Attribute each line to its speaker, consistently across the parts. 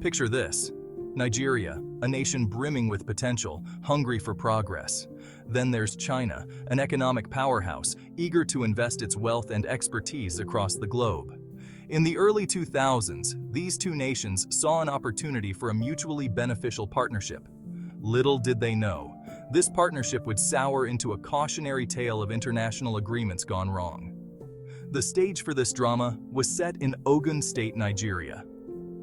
Speaker 1: Picture this: Nigeria, a nation brimming with potential, hungry for progress. Then there's China, an economic powerhouse, eager to invest its wealth and expertise across the globe. In the early 2000s, these two nations saw an opportunity for a mutually beneficial partnership. Little did they know, this partnership would sour into a cautionary tale of international agreements gone wrong. The stage for this drama was set in Ogun State, Nigeria.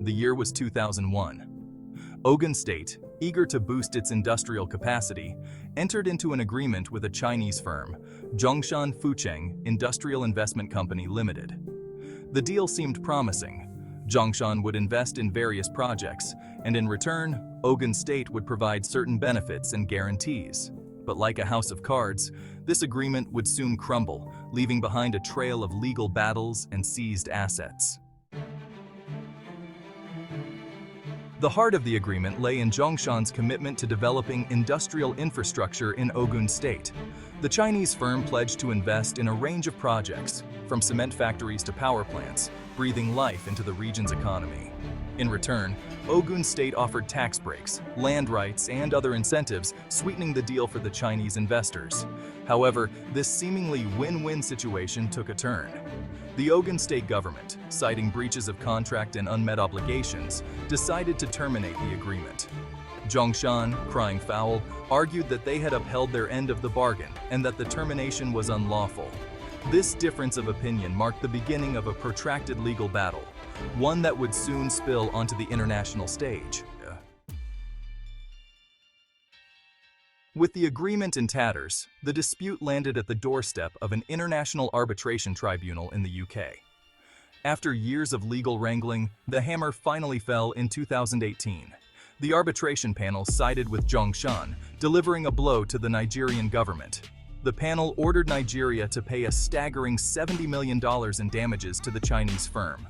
Speaker 1: The year was 2001. Ogun State, eager to boost its industrial capacity, entered into an agreement with a Chinese firm, Zhongshan Fucheng Industrial Investment Company Limited. The deal seemed promising. Zhongshan would invest in various projects, and in return, Ogun State would provide certain benefits and guarantees. But like a house of cards, this agreement would soon crumble, leaving behind a trail of legal battles and seized assets. The heart of the agreement lay in Zhongshan's commitment to developing industrial infrastructure in Ogun State. The Chinese firm pledged to invest in a range of projects, from cement factories to power plants, breathing life into the region's economy. In return, Ogun State offered tax breaks, land rights, and other incentives, sweetening the deal for the Chinese investors. However, this seemingly win-win situation took a turn. The Ogun State government, citing breaches of contract and unmet obligations, decided to terminate the agreement. Zhongshan, crying foul, argued that they had upheld their end of the bargain and that the termination was unlawful. This difference of opinion marked the beginning of a protracted legal battle, one that would soon spill onto the international stage. With the agreement in tatters, the dispute landed at the doorstep of an international arbitration tribunal in the UK. After years of legal wrangling, the hammer finally fell in 2018. The arbitration panel sided with Zhongshan, delivering a blow to the Nigerian government. The panel ordered Nigeria to pay a staggering $70 million in damages to the Chinese firm.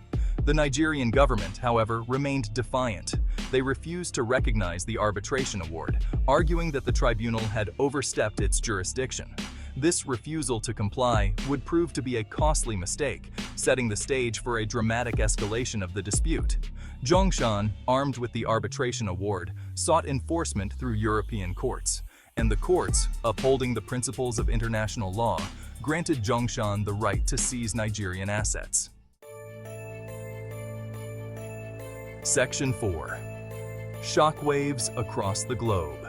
Speaker 1: The Nigerian government, however, remained defiant. They refused to recognize the arbitration award, arguing that the tribunal had overstepped its jurisdiction. This refusal to comply would prove to be a costly mistake, setting the stage for a dramatic escalation of the dispute. Zhongshan, armed with the arbitration award, sought enforcement through European courts, and the courts, upholding the principles of international law, granted Zhongshan the right to seize Nigerian assets. Section 4. Shockwaves across the globe.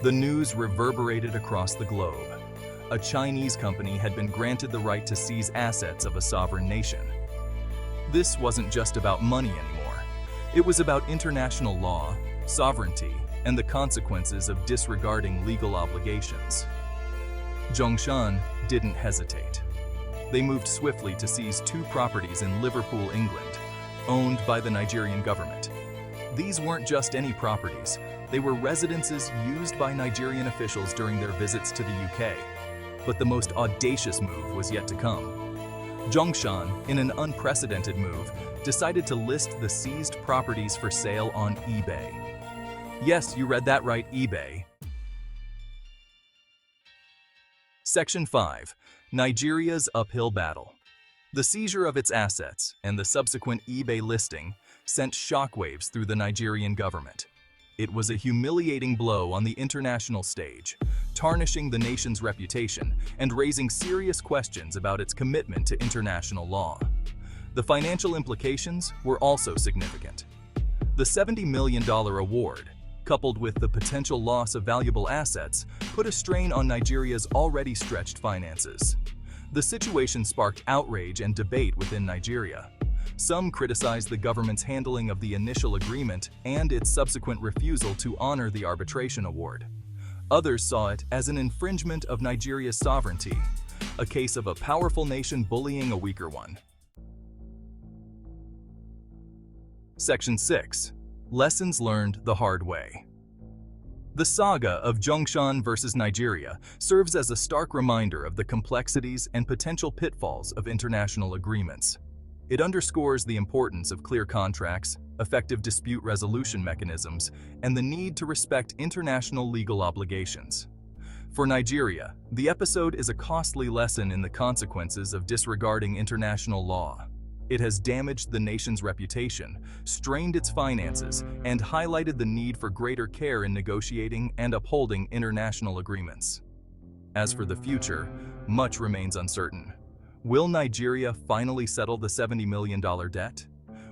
Speaker 1: The news reverberated across the globe. A Chinese company had been granted the right to seize assets of a sovereign nation. This wasn't just about money anymore. It was about international law, sovereignty, and the consequences of disregarding legal obligations. Zhongshan didn't hesitate. They moved swiftly to seize two properties in Liverpool, England, owned by the Nigerian government. These weren't just any properties, they were residences used by Nigerian officials during their visits to the UK. But the most audacious move was yet to come. Zhongshan, in an unprecedented move, decided to list the seized properties for sale on eBay. Yes, you read that right, eBay. Section 5. Nigeria's uphill battle. The seizure of its assets and the subsequent eBay listing sent shockwaves through the Nigerian government. It was a humiliating blow on the international stage, tarnishing the nation's reputation and raising serious questions about its commitment to international law. The financial implications were also significant. The $70 million award, coupled with the potential loss of valuable assets, put a strain on Nigeria's already stretched finances. The situation sparked outrage and debate within Nigeria. Some criticized the government's handling of the initial agreement and its subsequent refusal to honor the arbitration award. Others saw it as an infringement of Nigeria's sovereignty, a case of a powerful nation bullying a weaker one. Section 6. Lessons learned the hard way. The saga of Zhongshan versus Nigeria serves as a stark reminder of the complexities and potential pitfalls of international agreements. It underscores the importance of clear contracts, effective dispute resolution mechanisms, and the need to respect international legal obligations. For Nigeria, the episode is a costly lesson in the consequences of disregarding international law. It has damaged the nation's reputation, strained its finances, and highlighted the need for greater care in negotiating and upholding international agreements. As for the future, much remains uncertain. Will Nigeria finally settle the $70 million debt?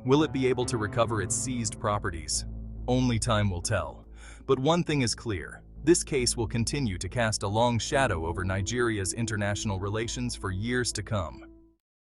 Speaker 1: Will it be able to recover its seized properties? Only time will tell. But one thing is clear: this case will continue to cast a long shadow over Nigeria's international relations for years to come.